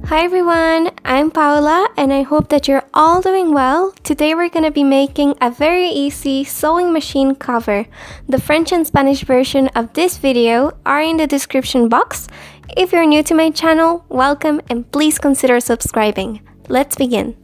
Hi everyone, I'm Paula and I hope that you're all doing well. Today we're going to be making a very easy sewing machine cover. The French and Spanish version of this video are in the description box. If you're new to my channel, welcome and please consider subscribing. Let's begin.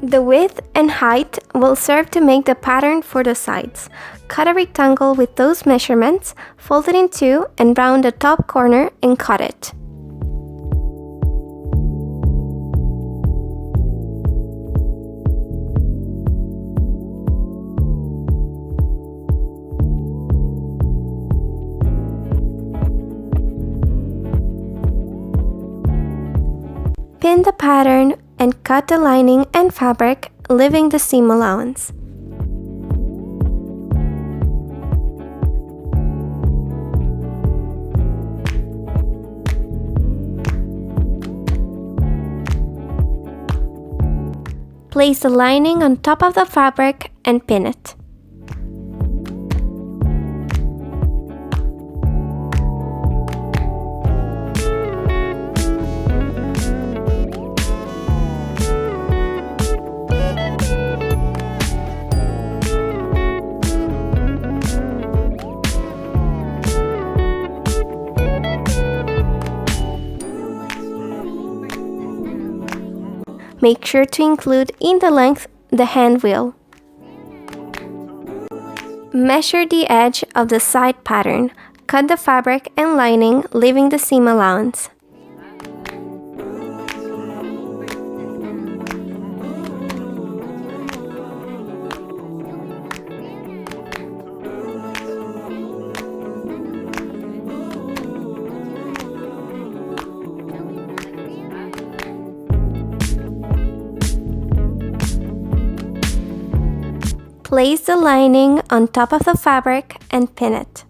The width and height will serve to make the pattern for the sides. Cut a rectangle with those measurements, fold it in two, and round the top corner and cut it. Pin the pattern and cut the lining and fabric, leaving the seam allowance. Place the lining on top of the fabric and pin it. Make sure to include in the length the hand wheel. Measure the edge of the side pattern. Cut the fabric and lining, leaving the seam allowance. Place the lining on top of the fabric and pin it.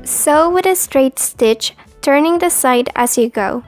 Sew with a straight stitch, turning the side as you go.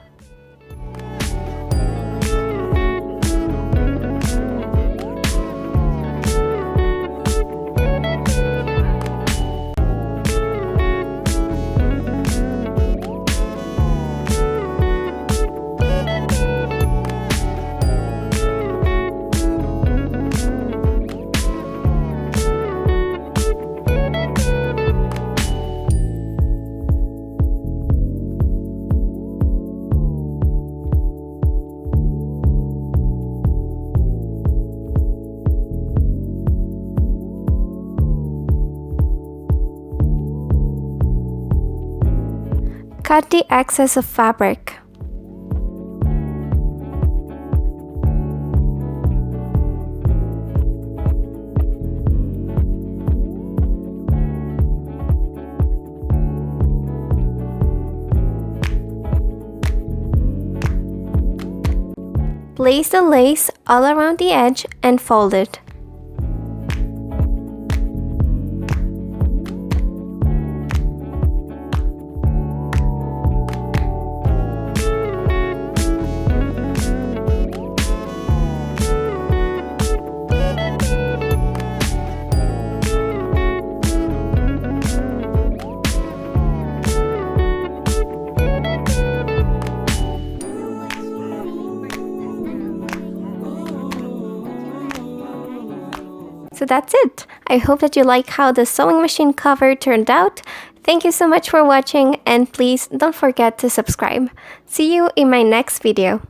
Cut the excess of fabric. Place the lace all around the edge and fold it. So that's it. I hope that you like how the sewing machine cover turned out. Thank you so much for watching and please don't forget to subscribe. See you in my next video.